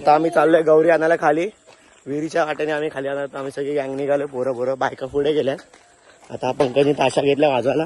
आता आम्ही चाललोय गौरी आणायला खाली. विहिरीच्या वाट्याने आम्ही खाली आणणार. आम्ही सगळी गँग निघालो. पोरं बायका पुढे गेल्या. आता पंकजने ताशा घेतल्या वाजवायला.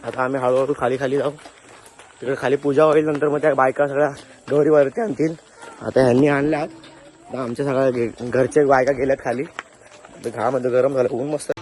आता आम्ही हळूहळू खाली जाऊ. तिकडे खाली पूजा होईल. नंतर मग त्या बायका सगळ्या गौरीवरती आणतील. आता ह्यांनी आणल्यात. आता आमच्या सगळ्या घरचे बायका गेल्यात खाली. घरामध्ये गरम झालं. ऊन मस्त.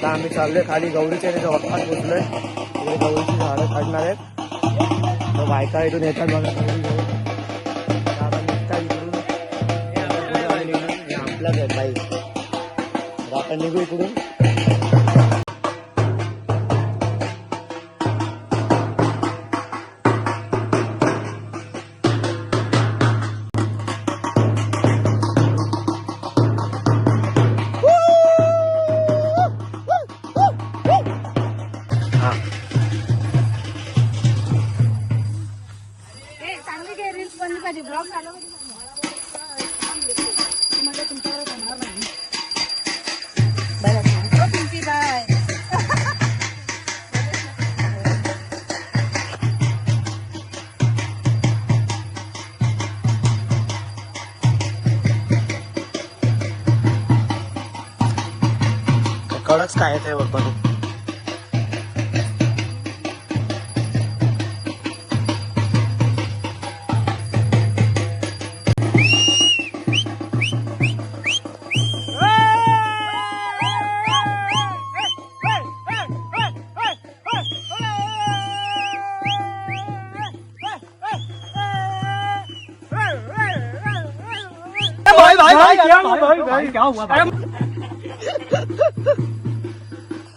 आम्ही चाललोय खाली गौरीच्या वक्तात पोचलोय. तिकडे गौरीची झाडं काढणार आहेत. तर बायका इथून येतात बघा गौरी घेऊन. आपल्याच आहेत बाईक. आपण निघू इकडून. कडकच काय आहे बघ.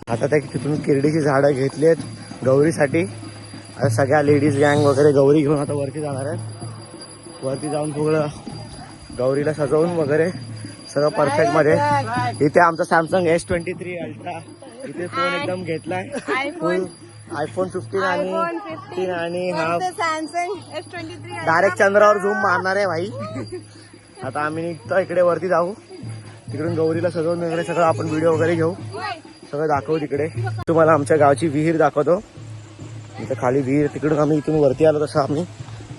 आता त्या तिथून किरडीची झाडं घेतली आहेत गौरीसाठी. आता सगळ्या लेडीज गँग वगैरे गौरी घेऊन आता वरती जाणार आहेत. वरती जाऊन थोडं गौरीला सजवून वगैरे सगळं परफेक्ट मध्ये. इथे आमचा सॅमसंग S23 अल्ट्रा इथे फोन एकदम घेतलाय. फुल iPhone 15 आणि हा सॅमसंग डायरेक्ट चंद्रावर झूम मारणार आहे भाई. आता आम्ही निघतो इकडे वरती जाऊ. तिकडून गौरीला सजवून वगैरे सगळं आपण व्हिडिओ वगैरे घेऊ. सगळं दाखवू. तिकडे तुम्हाला आमच्या गावची विहीर दाखवतो. इथं खाली विहीर. तिकडून आम्ही इथून वरती आलो तसं आम्ही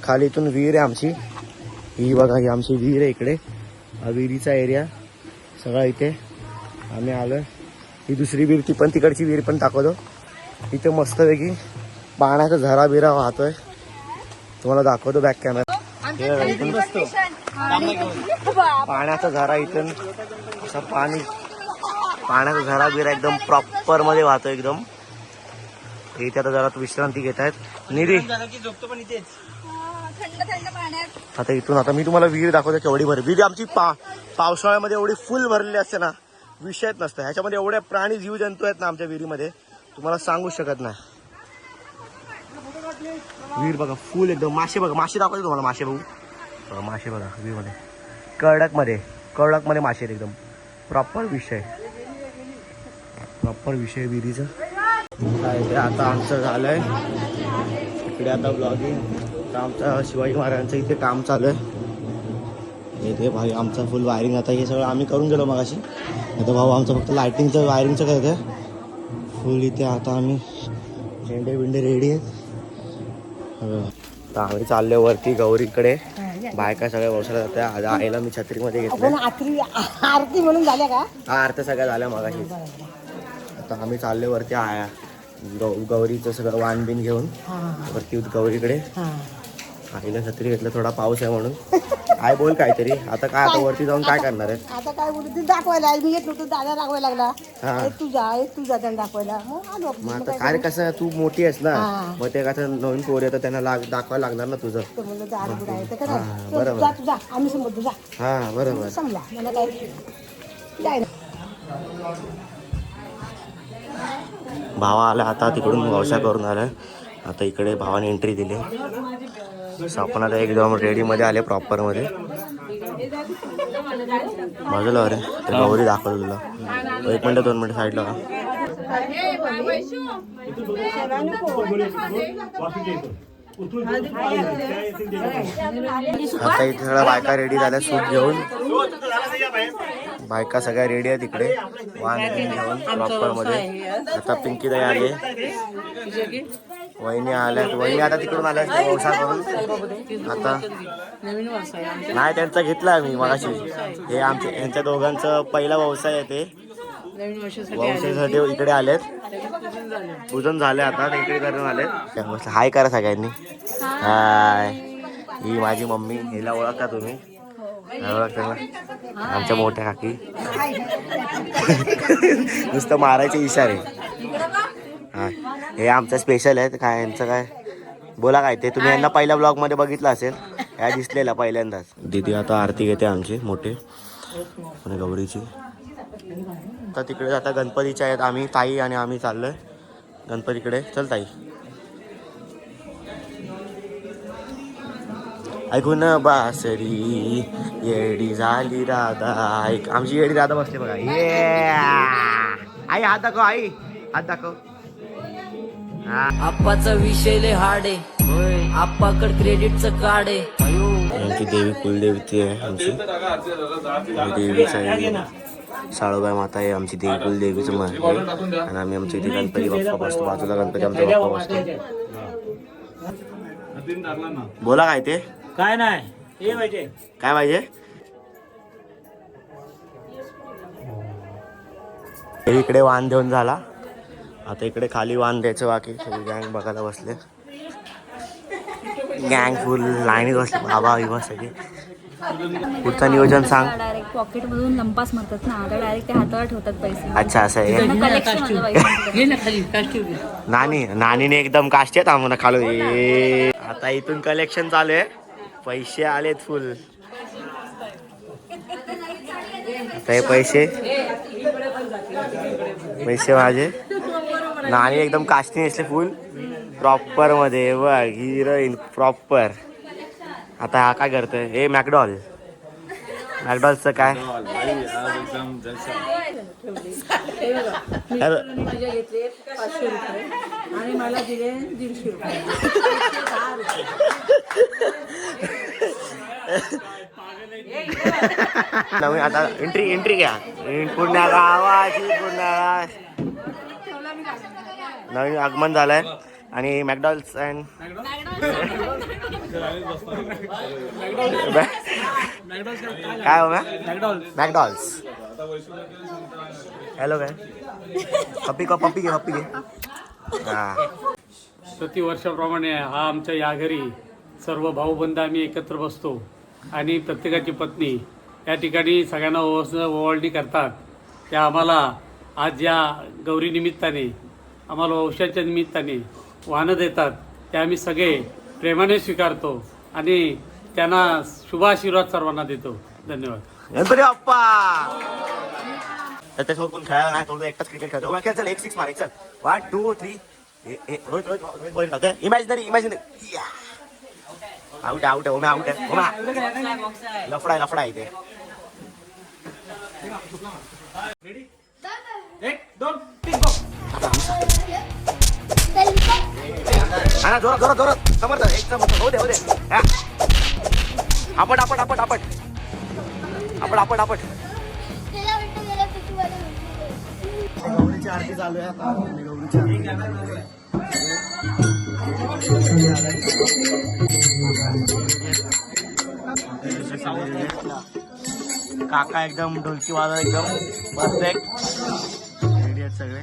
खाली इथून विहीर आहे आमची. ही बघा ही आमची विहीर आहे. इकडे हा विहिरीचा एरिया सगळा इथे आम्ही आलोय. ही दुसरी विहीर ती पण तिकडची विहीर पण दाखवतो. इथे मस्तपैकी पाण्याचा झरा बिरा वाहतोय. तुम्हाला दाखवतो बॅक कॅमेरा. पाण्याचा झरा इथून असं पाण्याचा झरा बिरा एकदम प्रॉपर मध्ये वाहतो एकदम. इथे आता जरा विश्रांती घेत आहेत निधी. आता इथून आता मी तुम्हाला विहीर दाखवतो केवढी भरली विहीर आमची. पावसाळ्यामध्ये एवढी फुल भरलेली असते ना विषयच नसतं. ह्याच्यामध्ये एवढे प्राणी जीवजंतू आहेत ना आमच्या विहिरीमध्ये तुम्हाला सांगू शकत नाही. विहीर बघा फुल एकदम. मासे बघा. मासे दाखवतो तुम्हाला. मासे बघू. मासे बघा विहीरमध्ये कडक मध्ये मासे एकदम प्रॉपर विषय विहिरीचा. आता आमचं झालंय इकडे आता ब्लॉगिंग. आमचं शिवाजी महाराजांचं इथे काम चालू आहे. इथे भाई आमचं फुल वायरिंग. आता हे सगळं आम्ही करून गेलो मगाशी. आता भाऊ आमचं फक्त लायटिंगचं वायरिंगचं करत फुल. इथे आता आम्ही झेंडे बिंडे रेडी आहेत. तर आम्ही चाललो वरती गौरीकडे. बायका सगळ्या वसायला जात्या. आईला मी छत्रीमध्ये घेतलं. आरती म्हणून झाल्या का? हा आरत्या सगळ्या झाल्या मगाशी. आता आम्ही चाललो वरती गौरीचं सगळं वाण बिन घेऊन वरती गौरीकडे. आईला छत्री घेतलं. थोडा पाऊस आहे म्हणून. आई बोल काहीतरी. आता काय आता वरती जाऊन काय करणार आहे? आता काय बोलू तू दाखवायला. मी येत नव्हतो दादा दाखवायला लागला. तुझा दाखवायला. मग आता काय कसं तू मोठी आहेस ना मग ते कसं नवीन पोर येतं त्यांना दाखवायला लागणार ना तुझं. बरोबर. आम्ही समजतो जा. हा बरोबर समजा मला काय जाय. भावा आला आता तिकडून व्यवसाय करून आलाय. आता इकडे भावाने एंट्री दिली. आपण आता एकदम रेडीमध्ये आले प्रॉपरमध्ये. बाजूला अरे गौरी दाखवतो तुला. 1 मिनिट 2 मिनिट साईडला. आता इथे सगळ्या बायका रेडी झाल्या सूट घेऊन. बायका सगळ्या रेडी आहेत इकडे वाण घेऊन प्रॉपर मध्ये. आता पिंकी ताई आले, वहिनी आल्यात. वहिनी आता तिकडून आल्या व्यवसाय करून. आता नाही त्यांचा घेतला मी मगाशी. हे आमच्या यांच्या दोघांचं पहिला व्यवसाय आहे. ते व्यवसायासाठी इकडे आलेत. पूजन झाले आता ते इकडे करून आलेत. हाय करा सगळ्यांनी. हाय, ही माझी मम्मी. हिला ओळखता तुम्ही? ओळखता ना, आमच्या मोठ्या काकी. नुसतं मारायचे इशारे. हा, हे आमचं स्पेशल आहे. काय यांचं काय बोला काय ते तुम्ही यांना पहिल्या ब्लॉग मध्ये बघितलं असेल. ह्या दिसलेला पहिल्यांदाच. दीदी आता आरती घेते आमची मोठे आणि गौरीची. आता तिकडे आता गणपतीच्या आहेत. आम्ही ताई आणि आम्ही चाललोय गणपतीकडे. चल ताई. ऐकून बासरी येडी झाली राधा. ऐक आमची येडी राधा बसते बघा. ये आई हात दाखव. आई हात दाखव. आप्पाचा विषय लय हार्ड आहे. आप्पाकड क्रेडिटचं कार्ड आहे. आमची देवी कुलदेवती आहे. आमची देवीचा आहे. साळोबाई माता आहे आमची देवी कुलदेवीचं मंदिर. आणि आम्ही आमच्या इथे गणपती बाप्पा बसतो. बाजूला गणपती आमचा बाप्पा बसतो. बोला काय ते काय नाही हे पाहिजे. काय पाहिजे. इकडे वाण देऊन झाला. आता इकडे खाली वाण द्यायचं बाकी. सगळी गँग बघायला बसले. गँग फुल लाईनीत बसले. बाबा विवा सगळे. पुढचं नियोजन सांग. डायरेक्ट पॉकेट मधून लंपास मारतात ना, आता डायरेक्ट ते हातावर ठेवतात पैसे. अच्छा असं आहे. घे ना खाली काष्टी उभी. नानीने एकदम काष्टीत आम्हाला खालो. आता इथून कलेक्शन चालू आहे. पैसे आलेत फुल. आता हे पैसे माझे. नानी एकदम काष्टी नेसले फुल प्रॉपर मध्ये. बघ हिरोईन प्रॉपर. आता हा काय करतोय. हे मॅकडॉल्सचं काय. घेतले 500 रुपये आणि मला दिले 150 रुपये. नवीन आता एंट्री घ्या. पुण्या गावाची पुण्या नवीन आगमन झालंय. आणि मॅकडॉल्स अँड काय हो मॅकडॉल्स. हॅलो काय पप्पी घे. हा, प्रतिवर्षाप्रमाणे हा आमच्या या घरी सर्व भाऊबंद आम्ही एकत्र बसतो आणि प्रत्येकाची पत्नी या ठिकाणी सगळ्यांना ओवाळणी करतात. त्या आम्हाला आज या गौरी निमित्ताने आम्हाला वंशाच्या निमित्ताने वाहनं देतात. ते आम्ही सगळे प्रेमाने स्वीकारतो आणि त्यांना शुभाशीर्वाद सर्वांना देतो. धन्यवाद. गणपती बाप्पा. त्याच्यासोबत कोण खेळायला नाही. थोडं एकटाच क्रिकेट खेळतो. चल 1 6 मारे. चल 1 2 3. इमॅजिनरी आउट आहे. लफडा इथे. 1 2 3 जोरात समर्थ. एक समर्थ. हो दे. आपट. गौरीची आरती चालू आहे आता. गौरीची आरती. काका एकदम ढोलकी वाजवा एकदम परफेक्ट रेडी आहेत सगळे.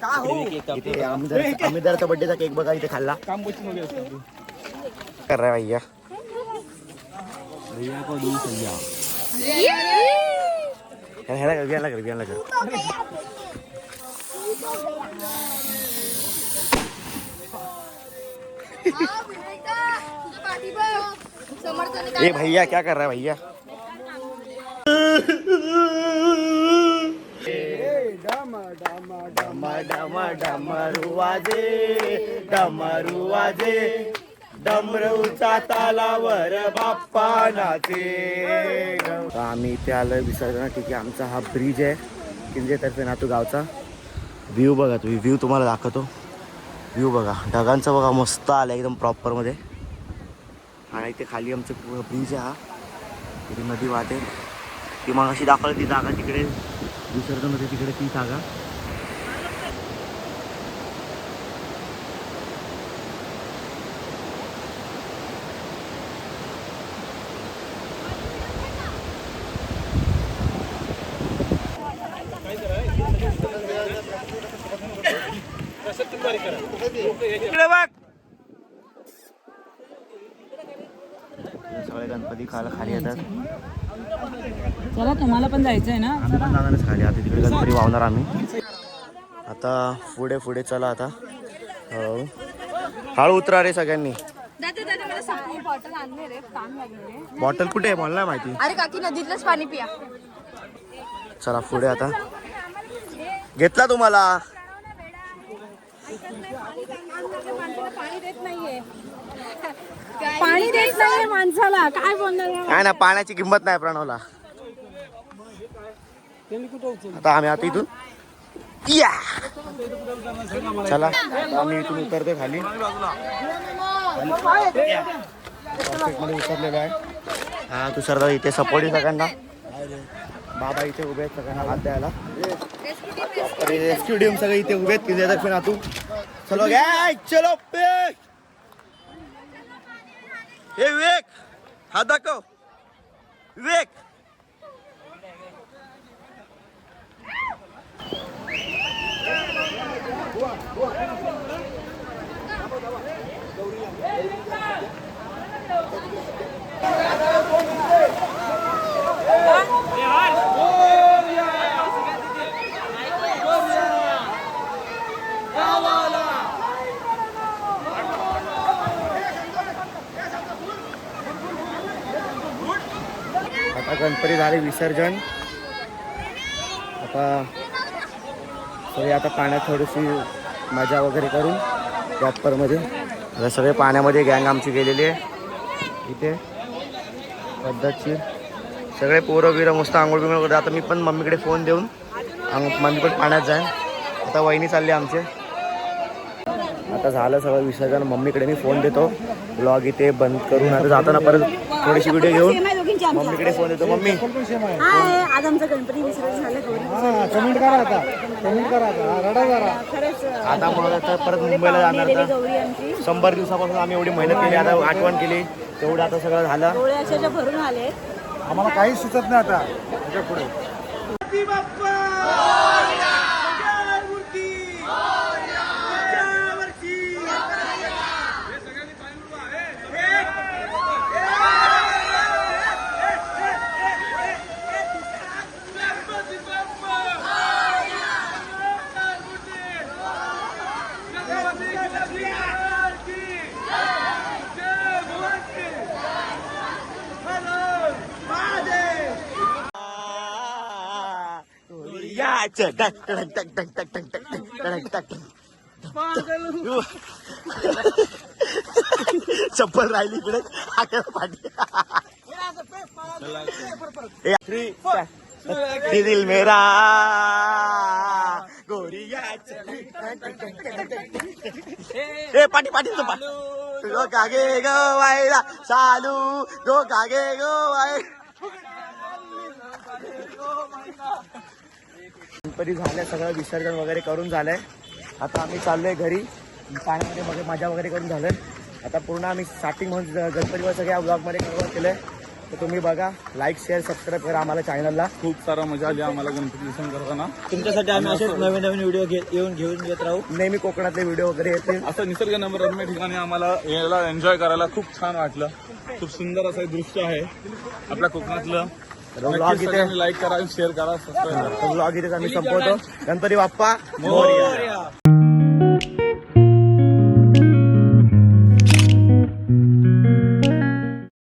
इथे आमिरचा बर्थडेचा केक बघा इथे खाल्ला कर रहा है भैया ह्याला कर ए भैया क्या कर रहा है भैया डमरू वाजे डमरूचा तालावर बाप्पा नाचे. आम्ही इथे आलोय विसर्जन. ठीक आहे, आमचा हा ब्रिज आहे किंजेतर्फे नातू गावचा. व्ह्यू बघा तुम्ही, व्ह्यू तुम्हाला दाखवतो. व्ह्यू बघा, ढगांचा बघा मस्त आला एकदम प्रॉपर मध्ये. आणि इथे खाली आमचं ब्रिज आहे हा. इथे नदी वाहते. ती मग अशी दाखवली ती जागा तिकडे विसर्जन होते तिकडे ती जागा. सगळे गणपती खाली येतात. चला तुम्हाला पण जायचंय ना. आम्ही पण जाणारच खाली. आता तिकडे गणपती वाहणार आम्ही. आता पुढे चला. आता हळू उतरा रे सगळ्यांनी. बॉटल कुठे आहे मला नाही माहिती. अरे काकी नदीतलंच पाणी पिया. चला पुढे. आता घेतला तुम्हाला पाणी देत नाही माणसाला. काय बोलणार. काय ना, पाण्याची किंमत नाही प्रणवला. आता आम्ही इथून या चला. आम्ही इथून उतरतो खाली. मध्ये उतरलेलो आहे. हा तुषार इथे सपोर्ट आहे सगळ्यांना. बाबा इथे उभे आहेत सगळ्यांना हात द्यायला. रेस्क्यू टीम सगळे इथे उभे आहेत किंजेतर्फे नातू. चलो गाय चलो पे. हे विवेक हात दाखव. विवेक आता गणपती झाले विसर्जन. आता सगळे आता पाण्यात थोडीशी मजा वगैरे करून प्रॉपरमध्ये. आता सगळे पाण्यामध्ये गँग आमची गेलेली आहे इथे पद्धतशीर. सगळे पोरं बिरं मस्त आंघोळ बिंघोळ करतात. आता मी पण मम्मीकडे फोन देऊन मम्मी पण पाण्यात जाईन. आता वहिनी चालली आमचे. आता झालं सगळं विसर्जन. मम्मीकडे मी फोन देतो. ब्लॉग इथे बंद करून आता जाताना परत थोडीशी व्हिडिओ घेऊन मम्मीकडे फोन देतो. मम्मी आज आमचं गणपती विसर्जन झालं. कमेंट करा आता. आता मग आता परत मुंबईला जाणार. आता 100 दिवसापासून आम्ही एवढी मेहनत केली. आता आठवण केली तेवढं आता सगळं झालं. डोळे अक्षरशः भरून आले. आम्हाला काही सुचत नाही आता त्याच्या पुढे. चप्पल राहिली इकडे पाठी दिल मेरा गोरिया. पाठी दो कागे गो वायला चालू दो कागे गो वाय. गणपती झाले, सगळं विसर्जन वगैरे करून झालंय. आता आम्ही चाललोय घरी. पाण्यामध्ये मजा वगैरे करून झालंय. आता पूर्ण आम्ही स्टार्टिंग म्हणून गणपतीवर सगळ्या ब्लॉगमध्ये कव्हर केलंय. तर तुम्ही बघा, लाईक शेअर सबस्क्राईब करा आम्हाला चॅनलला. खूप सारा मजा आली आम्हाला गणपती विसर्जन करताना. तुमच्यासाठी आम्ही असेच नवीन नवीन व्हिडिओ घेऊन येत राहू. नेहमी कोकणातले व्हिडिओ वगैरे येतील. असं निसर्गरम्य ठिकाणी आम्हाला यायला एन्जॉय करायला खूप छान वाटलं. खूप सुंदर असं दृश्य आहे आपल्या कोकणातलं. व्लॉग इथे लाईक करा, शेअर करा, सबस्क्राईब करा. व्लॉग इथेच आम्ही संपवतो. गणपती बाप्पा मोरया.